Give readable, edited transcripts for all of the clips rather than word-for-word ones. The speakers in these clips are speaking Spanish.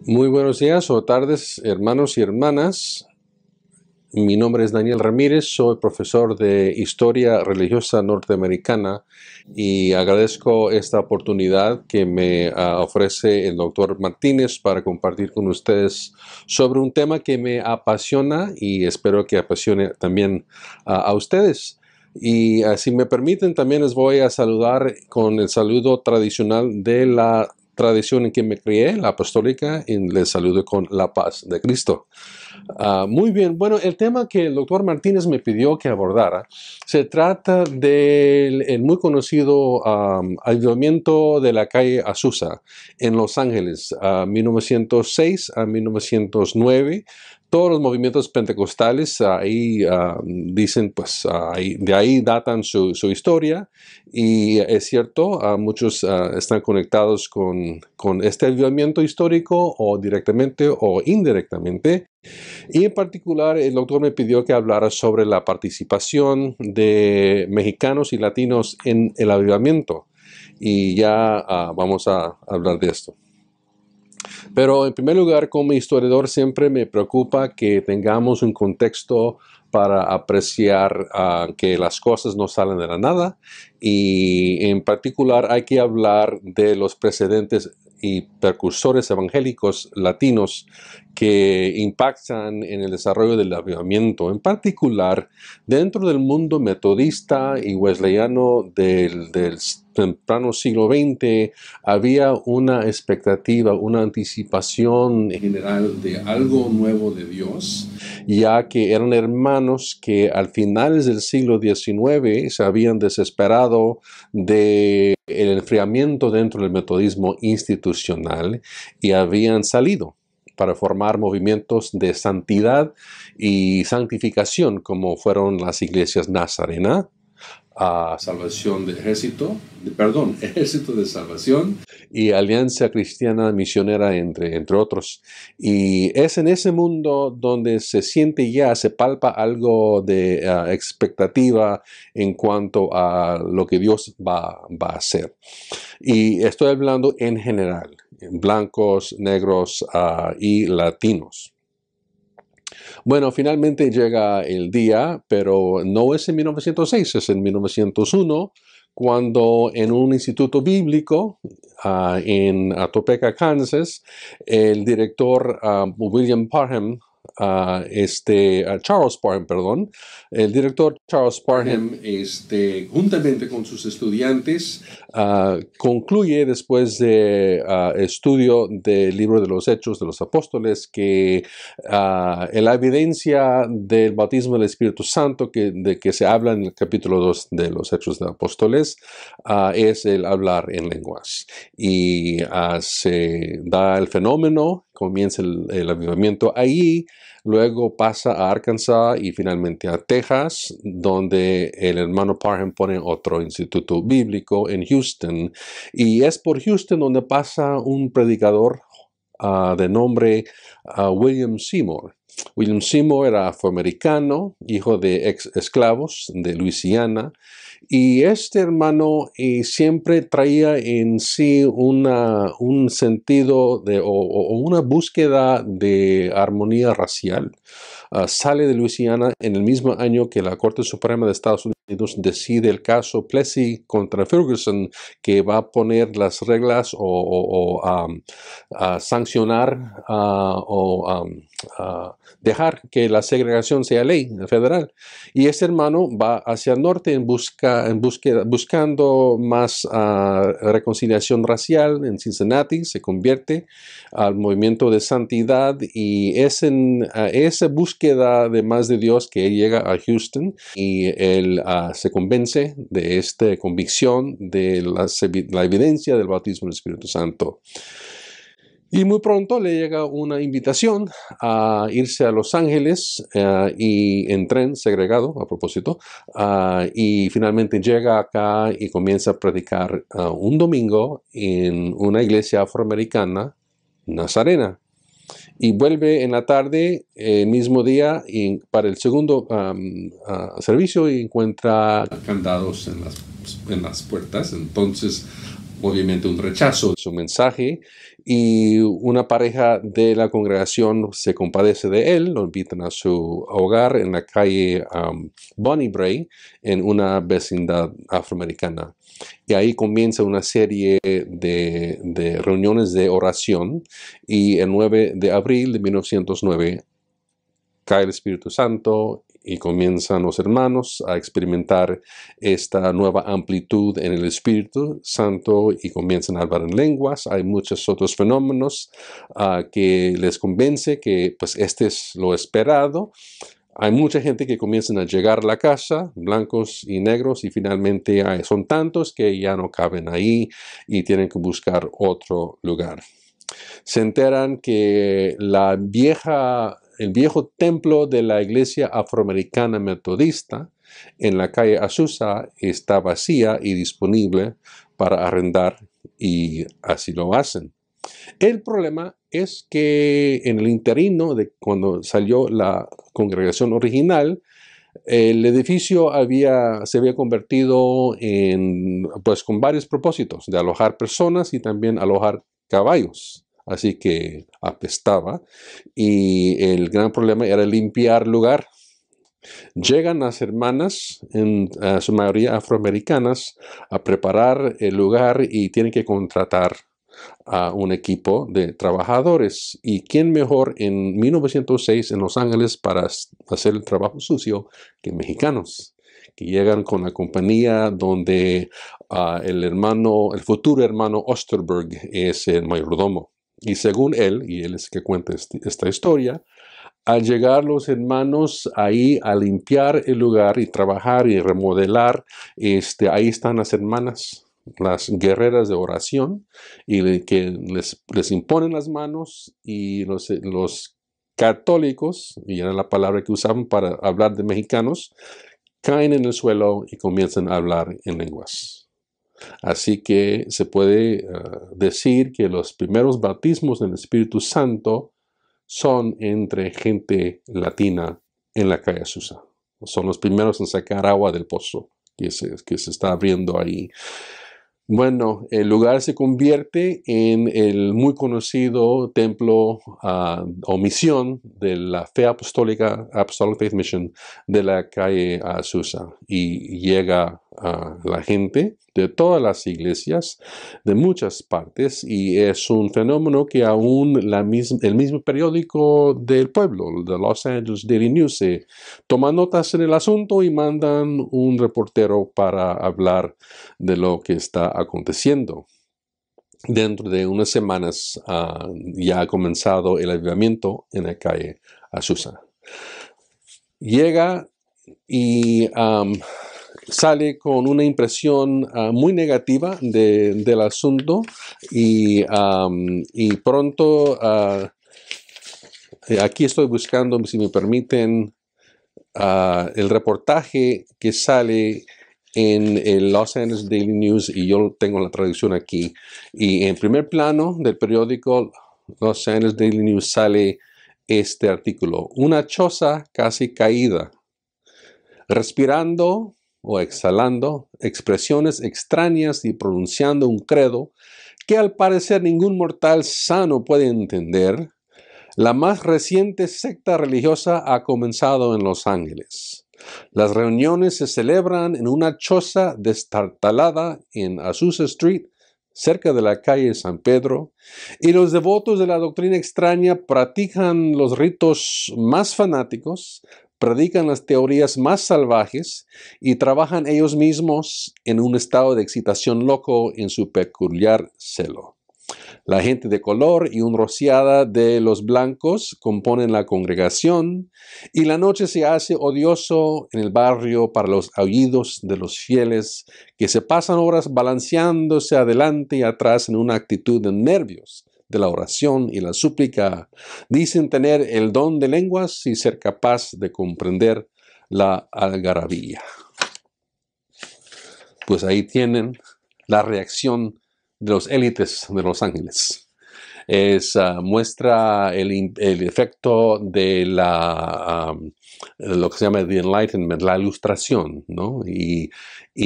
Muy buenos días o tardes, hermanos y hermanas. Mi nombre es Daniel Ramírez, soy profesor de Historia Religiosa Norteamericana y agradezco esta oportunidad que me ofrece el doctor Martínez para compartir con ustedes sobre un tema que me apasiona y espero que apasione también a ustedes. Y si me permiten, también les voy a saludar con el saludo tradicional de la tradición en que me crié, la apostólica, y les saludo con la paz de Cristo. Muy bien, bueno, el tema que el doctor Martínez me pidió que abordara se trata del el muy conocido avivamiento de la calle Azusa en Los Ángeles, 1906 a 1909. Todos los movimientos pentecostales ahí dicen, pues de ahí datan su historia y es cierto, muchos están conectados con este avivamiento histórico o directamente o indirectamente. Y en particular, el doctor me pidió que hablara sobre la participación de mexicanos y latinos en el avivamiento. Y ya vamos a hablar de esto. Pero en primer lugar, como historiador, siempre me preocupa que tengamos un contexto para apreciar que las cosas no salen de la nada. Y en particular hay que hablar de los precedentes y precursores evangélicos latinos que impactan en el desarrollo del avivamiento, en particular dentro del mundo metodista y wesleyano del temprano siglo XX. Había una expectativa, una anticipación general de algo nuevo de Dios, ya que eran hermanos que al finales del siglo XIX se habían desesperado del enfriamiento dentro del metodismo institucional y habían salido para formar movimientos de santidad y santificación, como fueron las iglesias Nazarena, Salvación de Ejército, Ejército de Salvación y Alianza Cristiana Misionera, entre otros. Y es en ese mundo donde se siente ya, se palpa algo de expectativa en cuanto a lo que Dios va a hacer. Y estoy hablando en general, blancos, negros y latinos. Bueno, finalmente llega el día, pero no es en 1906, es en 1901, cuando en un instituto bíblico en Topeka, Kansas, el director William Parham, Charles Parham, perdón, el director Charles Parham, juntamente con sus estudiantes, concluye después de estudio del libro de los Hechos de los Apóstoles que la evidencia del bautismo del Espíritu Santo de que se habla en el capítulo 2 de los Hechos de los Apóstoles es el hablar en lenguas. Y se da el fenómeno, comienza el avivamiento allí, luego pasa a Arkansas y finalmente a Texas, donde el hermano Parham pone otro instituto bíblico en Houston. Y es por Houston donde pasa un predicador de nombre William Seymour. William Seymour era afroamericano, hijo de ex esclavos de Luisiana, y este hermano siempre traía en sí un sentido o una búsqueda de armonía racial. Sale de Luisiana en el mismo año que la Corte Suprema de Estados Unidos decide el caso Plessy contra Ferguson, que va a poner las reglas o sancionar dejar que la segregación sea ley federal. Y este hermano va hacia el norte buscando más reconciliación racial en Cincinnati, se convierte al movimiento de santidad y es en esa búsqueda de más de Dios que él llega a Houston y él se convence de esta convicción de la evidencia del bautismo del Espíritu Santo. Y muy pronto le llega una invitación a irse a Los Ángeles y en tren segregado, a propósito, y finalmente llega acá y comienza a predicar un domingo en una iglesia afroamericana, Nazarena. Y vuelve en la tarde, el mismo día, para el segundo servicio y encuentra candados en las puertas. Entonces, obviamente un rechazo de su mensaje, y una pareja de la congregación se compadece de él, lo invitan a su hogar en la calle Bonnie Bray, en una vecindad afroamericana. Y ahí comienza una serie de reuniones de oración, y el 9 de abril de 1909 cae el Espíritu Santo y comienzan los hermanos a experimentar esta nueva amplitud en el Espíritu Santo y comienzan a hablar en lenguas. Hay muchos otros fenómenos que les convence que pues este es lo esperado. Hay mucha gente que comienzan a llegar a la casa, blancos y negros, y finalmente son tantos que ya no caben ahí y tienen que buscar otro lugar. Se enteran que el viejo templo de la iglesia afroamericana metodista en la calle Azusa está vacía y disponible para arrendar, y así lo hacen. El problema es que en el interino de cuando salió la congregación original, el edificio se había convertido en, pues, con varios propósitos, de alojar personas y también alojar caballos. Así que apestaba, y el gran problema era limpiar el lugar. Llegan las hermanas, en su mayoría afroamericanas, a preparar el lugar, y tienen que contratar a un equipo de trabajadores. ¿Y quién mejor en 1906 en Los Ángeles para hacer el trabajo sucio que mexicanos, que llegan con la compañía donde el futuro hermano Osterberg es el mayordomo? Y según él, y él es que cuenta esta historia, al llegar los hermanos ahí a limpiar el lugar y trabajar y remodelar, ahí están las hermanas, las guerreras de oración, y que les imponen las manos, y los católicos, y era la palabra que usaban para hablar de mexicanos, caen en el suelo y comienzan a hablar en lenguas. Así que se puede decir que los primeros bautismos del Espíritu Santo son entre gente latina en la calle Azusa. Son los primeros en sacar agua del pozo que se está abriendo ahí. Bueno, el lugar se convierte en el muy conocido templo o misión de la fe apostólica, Apostolic Faith Mission, de la calle Azusa. Y llega la gente de todas las iglesias, de muchas partes, y es un fenómeno que aún el mismo periódico del pueblo, The Los Angeles Daily News, toma notas en el asunto y mandan un reportero para hablar de lo que está aconteciendo. Dentro de unas semanas ya ha comenzado el avivamiento en la calle Azusa. Llega y sale con una impresión muy negativa del asunto, y pronto, aquí estoy buscando, si me permiten, el reportaje que sale en el Los Angeles Daily News, y yo tengo la traducción aquí, y en primer plano del periódico Los Angeles Daily News sale este artículo: una choza casi caída, respirando o exhalando expresiones extrañas y pronunciando un credo que al parecer ningún mortal sano puede entender. La más reciente secta religiosa ha comenzado en Los Ángeles. Las reuniones se celebran en una choza destartalada en Azusa Street, cerca de la calle San Pedro, y los devotos de la doctrina extraña practican los ritos más fanáticos, predican las teorías más salvajes y trabajan ellos mismos en un estado de excitación loco en su peculiar celo. La gente de color y un rociada de los blancos componen la congregación, y la noche se hace odioso en el barrio para los aullidos de los fieles que se pasan horas balanceándose adelante y atrás en una actitud de nervios de la oración y la súplica. Dicen tener el don de lenguas y ser capaz de comprender la algarabía. Pues ahí tienen la reacción de los élites de Los Ángeles. Muestra el efecto de lo que se llama the Enlightenment, la ilustración, ¿no? Y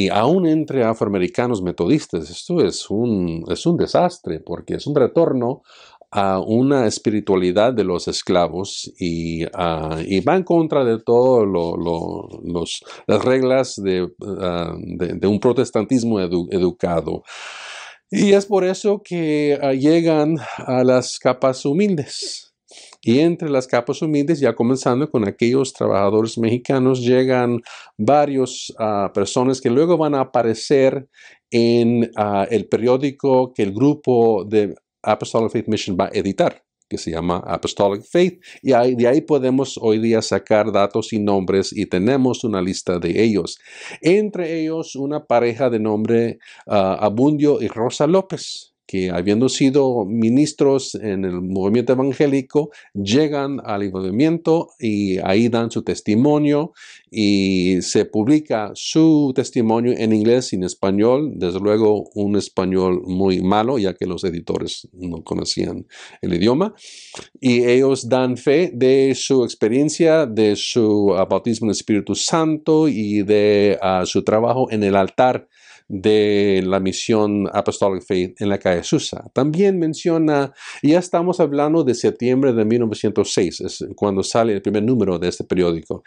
aún entre afroamericanos metodistas, esto es un desastre, porque es un retorno a una espiritualidad de los esclavos y va en contra de todas las reglas de un protestantismo educado. Y es por eso que llegan a las capas humildes. Y entre las capas humildes, ya comenzando con aquellos trabajadores mexicanos, llegan varios personas que luego van a aparecer en el periódico que el grupo de Apostolic Faith Mission va a editar, que se llama Apostolic Faith, y de ahí podemos hoy día sacar datos y nombres y tenemos una lista de ellos. Entre ellos, una pareja de nombre Abundio y Rosa López, que habiendo sido ministros en el movimiento evangélico, llegan al movimiento y ahí dan su testimonio y se publica su testimonio en inglés y en español, desde luego un español muy malo, ya que los editores no conocían el idioma, y ellos dan fe de su experiencia, de su bautismo en el Espíritu Santo y de su trabajo en el altar de la misión Apostolic Faith en la calle Susa. También menciona, ya estamos hablando de septiembre de 1906, es cuando sale el primer número de este periódico.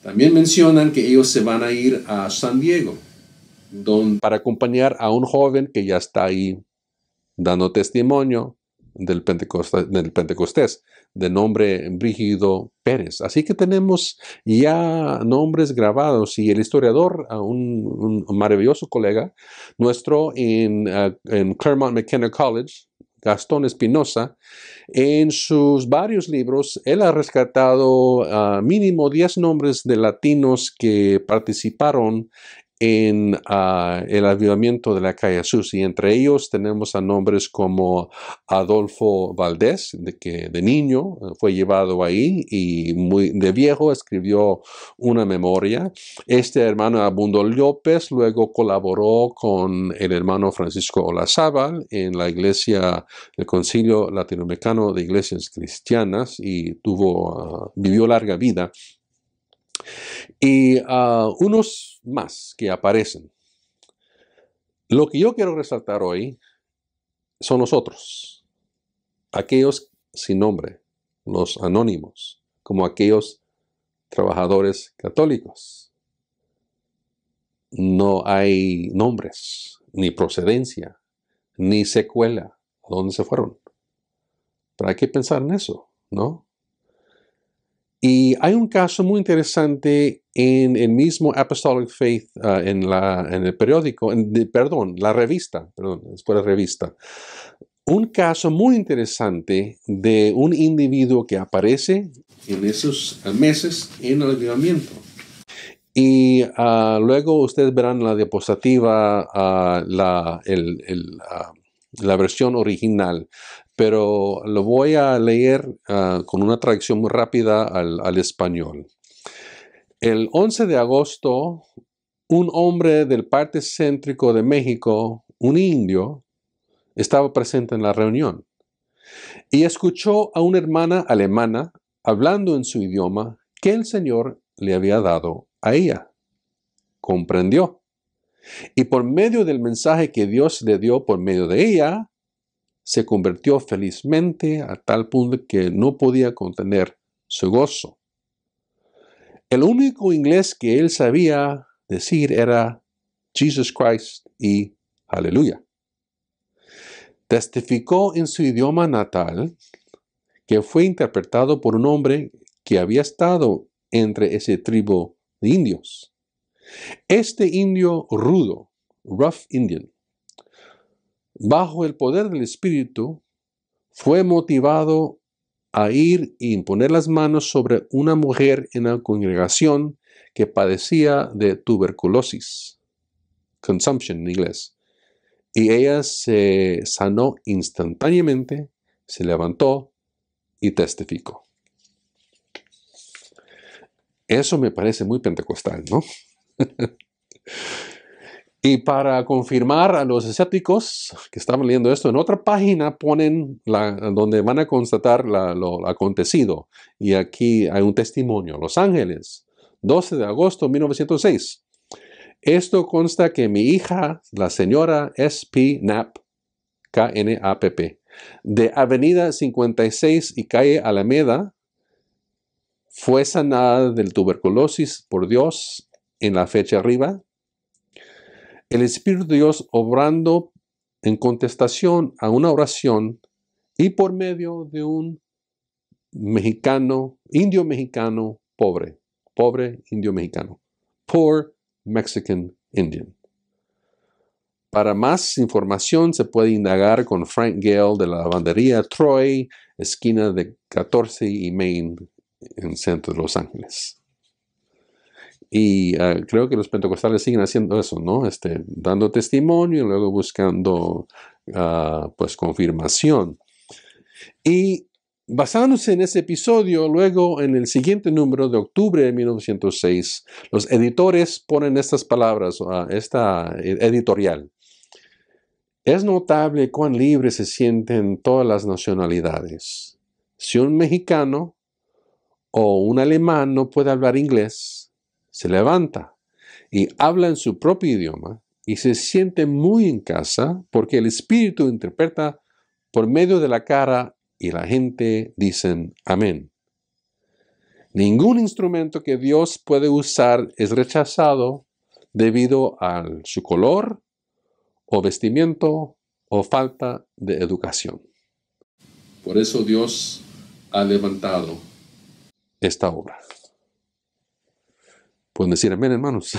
También mencionan que ellos se van a ir a San Diego para acompañar a un joven que ya está ahí dando testimonio del Pentecostés, de nombre Brígido Pérez. Así que tenemos ya nombres grabados y el historiador, un maravilloso colega nuestro en Claremont McKenna College, Gastón Espinosa, en sus varios libros, él ha rescatado mínimo 10 nombres de latinos que participaron en el avivamiento de la calle Jesús, y entre ellos tenemos a nombres como Adolfo Valdés, que de niño fue llevado ahí y muy de viejo escribió una memoria. Este hermano Abundo López luego colaboró con el hermano Francisco Olazábal en la iglesia del Concilio Latinoamericano de Iglesias Cristianas y vivió larga vida. Y unos más que aparecen. Lo que yo quiero resaltar hoy son los otros, aquellos sin nombre, los anónimos, como aquellos trabajadores católicos. No hay nombres, ni procedencia, ni secuela. ¿A dónde se fueron? Pero hay que pensar en eso, ¿no? Y hay un caso muy interesante en el mismo Apostolic Faith, en el periódico, la revista, después de revista. Un caso muy interesante de un individuo que aparece en esos meses en el avivamiento. Y luego ustedes verán en la diapositiva la versión original, pero lo voy a leer con una traducción muy rápida al español. El 11 de agosto, un hombre del parte céntrico de México, un indio, estaba presente en la reunión y escuchó a una hermana alemana hablando en su idioma que el Señor le había dado a ella. Comprendió. Y por medio del mensaje que Dios le dio por medio de ella, se convirtió felizmente a tal punto que no podía contener su gozo. El único inglés que él sabía decir era Jesus Christ y Aleluya. Testificó en su idioma natal que fue interpretado por un hombre que había estado entre ese tribu de indios. Este indio rudo, rough Indian, bajo el poder del Espíritu, fue motivado a ir y imponer las manos sobre una mujer en la congregación que padecía de tuberculosis, consumption en inglés. Y ella se sanó instantáneamente, se levantó y testificó. Eso me parece muy pentecostal, ¿no? Y para confirmar a los escépticos que estaban leyendo esto, en otra página ponen donde van a constatar lo acontecido. Y aquí hay un testimonio. Los Ángeles, 12 de agosto de 1906. Esto consta que mi hija, la señora S.P. Knapp, K-N-A-P-P, de Avenida 56 y calle Alameda, fue sanada del tuberculosis por Dios en la fecha arriba. El Espíritu de Dios obrando en contestación a una oración y por medio de un indio mexicano pobre indio mexicano, poor Mexican Indian. Para más información se puede indagar con Frank Gale de la lavandería Troy, esquina de 14 y Main, en el centro de Los Ángeles. Y creo que los pentecostales siguen haciendo eso, ¿no? Dando testimonio y luego buscando pues confirmación. Y basándose en ese episodio, luego en el siguiente número de octubre de 1906, los editores ponen estas palabras, esta editorial. Es notable cuán libres se sienten todas las nacionalidades. Si un mexicano o un alemán no puede hablar inglés, se levanta y habla en su propio idioma y se siente muy en casa porque el Espíritu interpreta por medio de la cara y la gente dicen amén. Ningún instrumento que Dios puede usar es rechazado debido a su color o vestimiento o falta de educación. Por eso Dios ha levantado esta obra. Pueden decir amén, hermanos.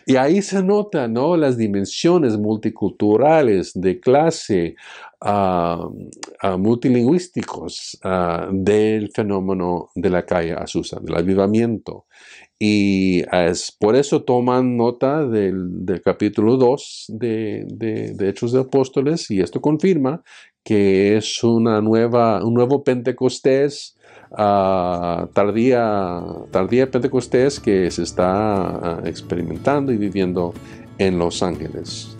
Y ahí se notan, ¿no?, las dimensiones multiculturales, de clase, multilingüísticos del fenómeno de la calle Azusa, del avivamiento. Y por eso toman nota del capítulo 2 de Hechos de Apóstoles, y esto confirma que es un nuevo Pentecostés, tardía Pentecostés, que se está experimentando y viviendo en Los Ángeles.